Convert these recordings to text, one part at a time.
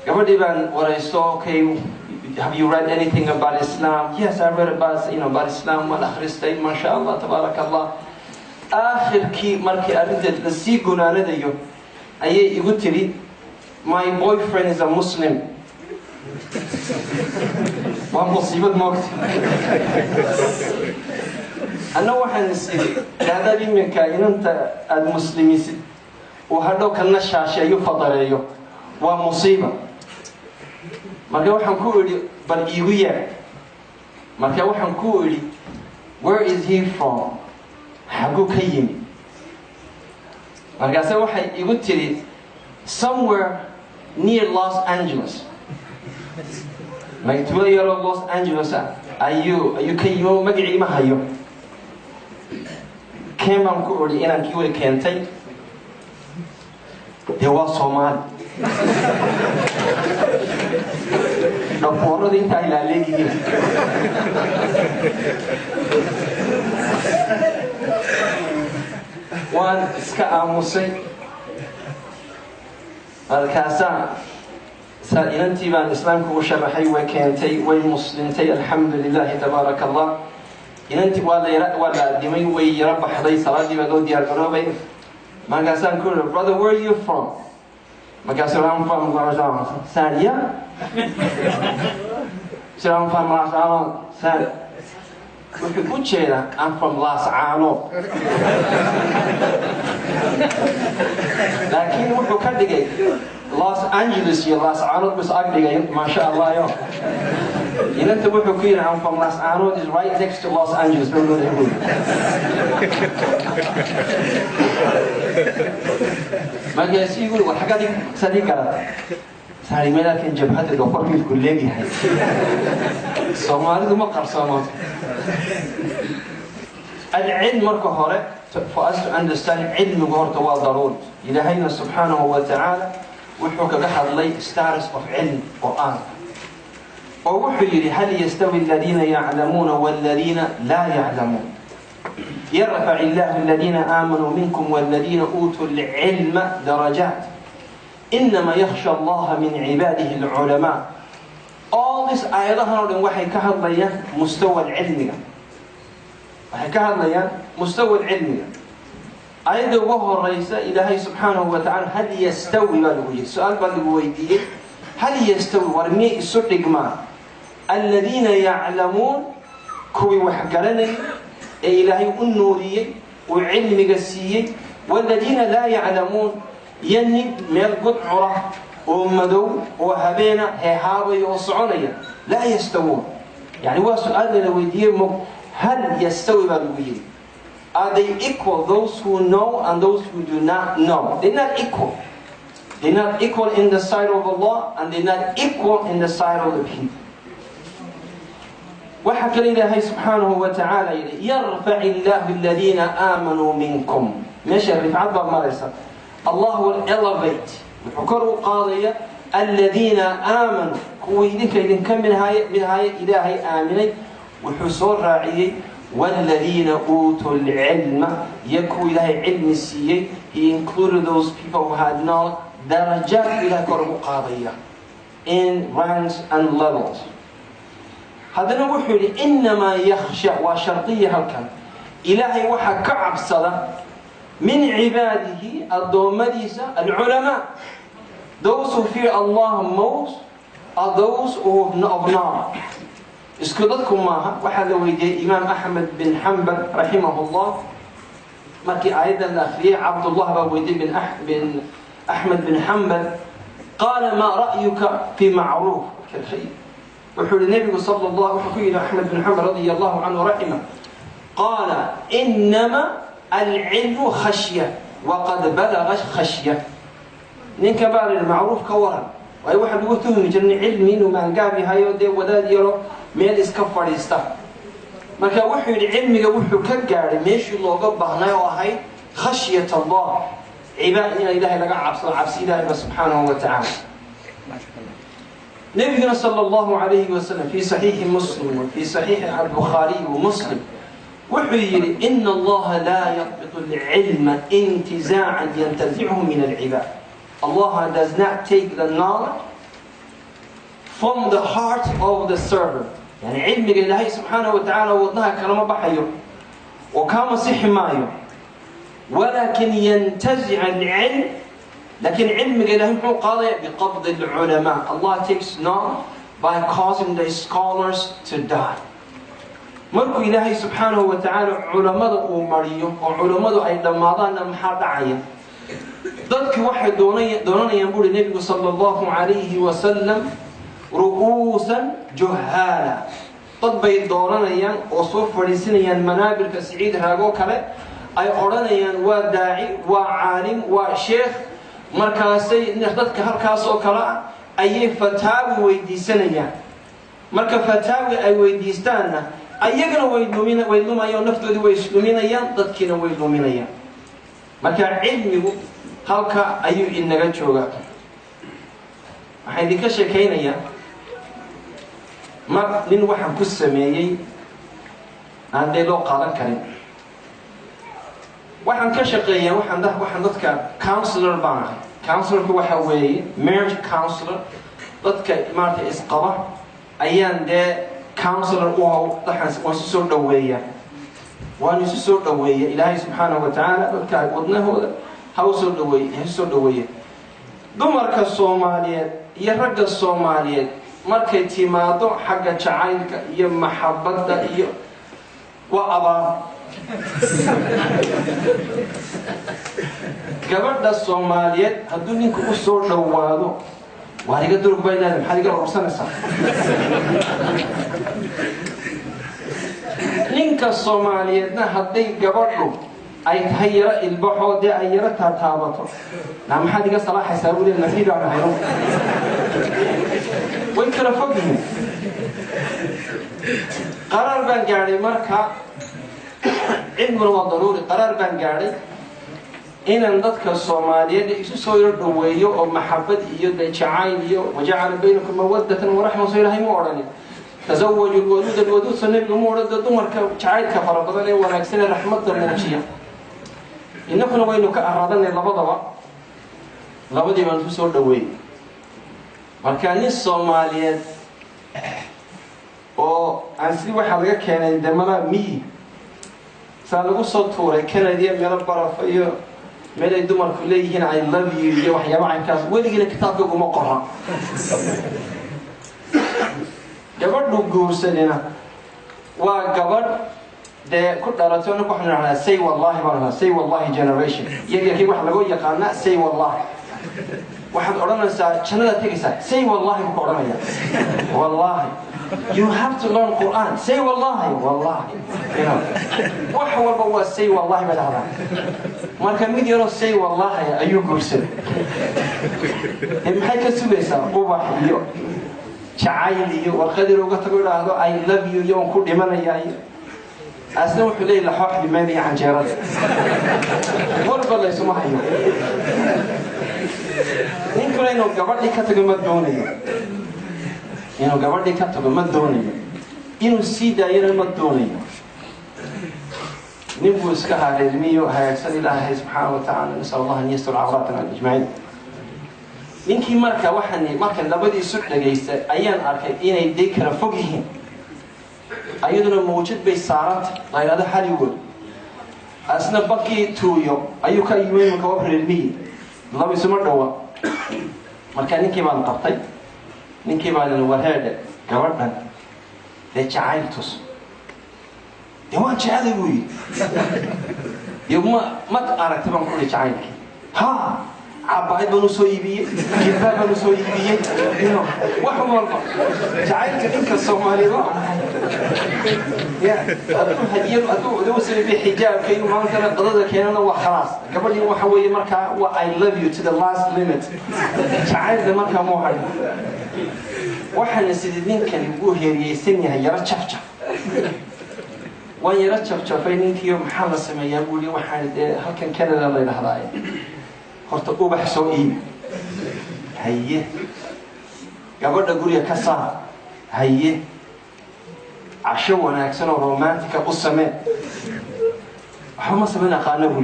Okay, have you read anything about Islam? Yes, I read about Islam. والأخرستين ما شاء الله تبارك الله. آخر كي مركي أريد السيقون أنا ديو. أيه يقول لي my boyfriend is a Muslim. ومصيبة موت. أنا واحد نسيب. هذا لي من كائن أنت المسلمين وهذا كنا شاشة يفضل ومصيبة. marka waxaan ku iri bal iigu yeer marka waxaan ku iri where is he from xaguu ka yimi markaase waxay igu tiri somewhere near Los Angeles magtuulo yaro Los Angeles ayuu ka yimi magacii ma hayo keenan ku iri inaan kii way keentay dee waa Soomaali Porro di Thailand lagi ni. Wan ska amusay. Alkasa sa inanti baan Islaamku u sharaxay way keentay way muslimtay alxamdulillah tabarakallah. Inanti wala dimay way rabaxday salaadii baa loo diyaar garoobay. Markaasaan ku iri brother where are you from? Markaasaan I'm from Guatemala. Sanya So I'm from Las Ano. I'm from Las Ano. Lakin wuxuu ka dhigay Los Angeles iyo Las Ano bas agdhigay masha Allah yo. Inanta wuxuu ku yiri I'm from Las Ano is right next to Los Angeles. Markaas igu waxa ka dhig sadiqada ساري ماذا كان جبهة الدكتور في الكلية هاي الصومالي ما قرصامات العلم مركو هراء for us to understand علم جهر توال ضروري إلهينا سبحانه وتعالى وحوك بحر لي status of علم قرآن ووحي هل يستوي الذين يعلمون والذين لا يعلمون يرفع الله الذين آمنوا منكم والذين أوتوا العلم درجات إنما يخشى الله من عباده العلماء. All this ayadahan waxay ka hadlayaan mustawa cilmiga. Waxay ka hadlayaan mustawa cilmiga. Ayada ugu horeysa Ilaahay subhanahu wa ta'ala hal yastawi bal wajh. Su'aal bal weydiiyay hal yastawi warmi isu dhigma alladina ya'lamun kuwi wax garanay ee Ilaahay u nuuriyay oo cilmiga siiyay walladina la ya'lamun يني ميل قطعة ومدو وهبينا هابي وصعونية لا يستوون يعني هو سؤال لو يدير هل يستوي بالويل Are they equal those who know and those who do not know? They're not equal. They're not equal in the sight of Allah and they're not equal in the sight of the people. وحكى الله سبحانه وتعالى يرفع الله الذين آمنوا منكم ماشي رفعت بمرسل Allah will elevate وحكروا قاضية الذين آمنوا كويدك إذن كم من هاي إلهي آمنين وحصول راعي والذين أوتوا العلم يكو إلهي علم السيئ He included those people who had knowledge درجات إلى كربو قاضية in ranks and levels هذا نقول إنما يخشى وشرطية هلكا إلهي وحا كعب صلاة من عباده الدومديسة العلماء those who fear Allah most are those who have knowledge اسكدتكم معها واحد ويجي إمام أحمد بن حنبل رحمه الله مكي أيضا الأخير عبد الله بن أحمد بن حنبل قال ما رأيك في معروف كالخير وحول النبي صلى الله عليه وسلم أحمد بن حنبل رضي الله عنه رحمه قال إنما العلم خشية وقد بلغ خشية نين كبار المعروف كورا وأي واحد يقول جن علمي وما قابي هاي ودي ودا يرو ميل إسكفر يستف ما كوحي العلم يوحي كجاري ماشي الله قبضنا وهاي خشية الله عبادنا إلهي لقى عبس إلهي سبحانه وتعالى نبينا صلى الله عليه وسلم في صحيح مسلم وفي صحيح البخاري ومسلم وحير إن الله لا يقبض العلم انتزاعا ينتزعه من العباد Allah does not take the knowledge from the heart of the servant. يعني علمك إلهي سبحانه وتعالى وضنها كلام بحيه وكام صح مايو ولكن ينتزع العلم لكن علمك إلهي قاضي بقبض العلماء. Allah takes knowledge by causing the scholars to die. markuu Ilaahay subhanahu wa ta'ala culimada uu mariyo oo culimadu ay dhamaadaan maxaa dhacaya dadku waxay doonayaan buu Nabiga sallallahu alayhi wa sallam ru'uusan juhala dad bay doonayaan oo soo fariisinayaan manaabirka Saciid Raago kale ay oranayaan waa daaci waa caalim waa sheekh markaasay dadka halkaas oo kala ay fataawi weydiisanayaan marka fataawi ay weydiistaana ayagana way lumayaan naftoodi way luminayaan dadkiina way luminayaan marka cilmigu halka ayuu inaga joogaa waxaan idinka sheekaynayaa mar nin waxaan ku sameeyay aan loo qaadan karin waxaan ka shaqeeyaa waxaan dadka counselor baan ahay counselorku waxa weeye marriage counselor dadka maartay isqaba ayaan counselor waan isu soo dhaweeyaa Ilaahay subxaanahu wa ta'ala dadka wadnahooda ha u soo dhaweeya dumarka Soomaaliyeed iyo ragga Soomaaliyeed markay timaado xagga jacaylka iyo maxabada iyo waa abaar gabadha Soomaaliyeed hadduu ninku u soo dhawaado waariga durugbaynaada maxaad iga urursanaysaa ninka Soomaaliyeedna hadday gabadhu ay tahay yara ilbaxoode ay yara taataabato maxaad iga salaaxaysaa buu leeyahay nafiga aan hayno way kala fog yihiin qaraar baan gaadhay marka cilmuna waa daruuri qaraar baan gaadhay inaan dadka Soomaaliyeed isu soo yar dhaweeyo oo maxabad iyo jacayl iyo waja'ala baynakum mawaddatan wa rahmatan soo Ilaahay ma oranin tazawwaju alwadud alwadud sannabiga ma orada dumarka jacaylka farabadan ee wanaagsan ee raxmadda muujiya inaguna waynu ka aradanay labadii baan soo dhaweeyay marka nin Soomaaliyeed oo aan si waxa laga keenay damana miyi saa lagu soo tuuray Canada meel baraf iyo meel ay dumarku leeyihiin I love you iyo waxyaabo aynkaas weligiina kitaabka kuma qoran gabadhu guursadina waa gabadh ku dhalatay oo ku xanaanaa say wallahi generation iyaga wax lagu yaqaan say wallahi waxaad oranaysaa jannada tagaysaa say wallahi ku oranaya wallahi you have to learn Quran say wallahi you know wax walba waa say wallahi badada marka mid yaro say wallahi ayuu guursaday maxay ka sugaysaa ubax iyo jacayl iyo warqadii uga tago ilaahdo I love you yoon ku dhimanaya asna wuxuu leeyahay laxoox limaadi canjeerada walba la isuma hayo ninkuna inuu gabadhii ka tago ma doonayo inuu sii daayana ma doonayo nin buu iska hareermiyo hagaagsan Ilaahay subxaanahu wa ta'ala nasal Allah an yastur awratana ajma'in ninkii marka labadii isu dhageystay ayaan arkay inay day kala fog yihiin ayaduna mawjad bay saarantay laylada Hollywood asna baqii tuuyo ayuu ka yimid ka wareermiye laba isma dhawa marka ninkii baan qabtay ninkii baan warheede gabadhan jacayltus waan jeclay buu yidhi ma aragtay baan ku jacaylkii ha عبايد بنو سويبية جبال بنو سويبية واحد والله جعلت إنك الصومالي بقى يا هدير أدو سويبي حجاب كينو ما أنت قضيت كيننا وخلاص قبل يوم حوي مركا و I love you to the last limit جعلت مركا موعد واحد السيدين كان يقول هي يسني هيرا تشفشف وين يرا تشفشف فين يوم حلا سما يقول لي واحد هل كان كذا الله يرحمه horta ubax soo iib haye gabadha guriga ka saar haye casho wanaagsan oo romantic u samee waxa ma sameeyna qaana buu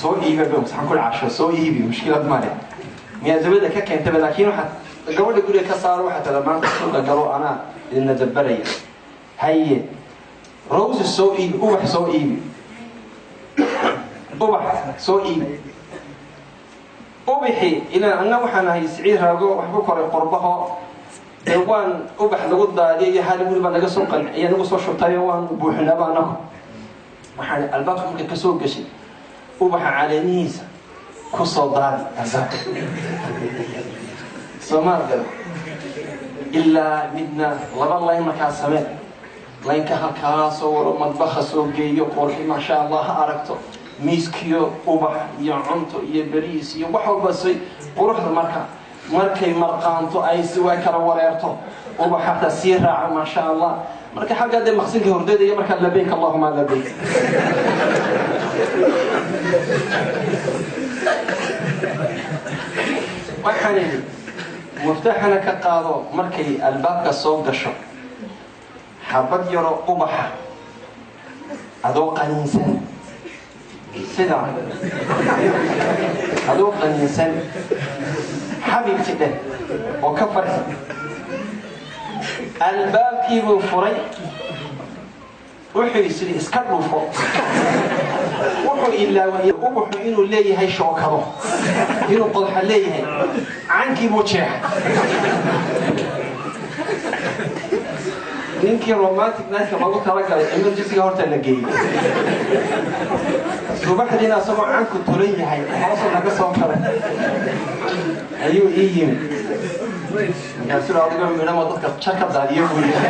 soo iiba baa saxan ku casho soo iibi mushkilad ma leh miya dabada ka keentay laakiin waxa gabadha guriga ka saaro waxa tada maanta suuqa galo ana idin dabaraya haye rose soo iibi ubax soo iibi ubax soo iibi ubaxi ila anna waxaan ahay siciid raago waxba koray qorbaho waan ubax lagu daadiyay hal waliba naga soo qanciyay nagu soo shubtay waan buuxinaba anako waxaan albaabka markay ka soo gashay ubaxa caleenihiisa ku soo daadi albaabka Soomaaliya illa midna laba line markaa samee laynka halkaas oo waro madbaxa soo geeyo qorxi ma sha Allah aragto miiskiyo ubax iyo cunto iyo bariis iyo wax walba soo quruxda markay marqaanto ay si way kala wareerto ubaxa tasiira ma sha Allah marka xagga maqsinka hordada iyo marka labeek Allahumma labeek waxaan muftaxana ka qaado markay albaabka soo gasho xabad yaro ubaxa adoo qaniinsan sida adoo qaniinsan xabibti dheh oo ka farxi albaabkii buu furay wuxuu yidhi iska dhufo wuxuu ilaaway ubaxu inuu leeyahay shookado inuu qodxa leeyahay cankii buu jeexay ninkii romantic nightka lagu talagalay emergency horta la geeyay subaxdiina asagoo canku tulan yahay hoosoo naga soo karay ayuu ii yimid markaasuu adiga midhama dadka jar ka daadiyo buu yidhi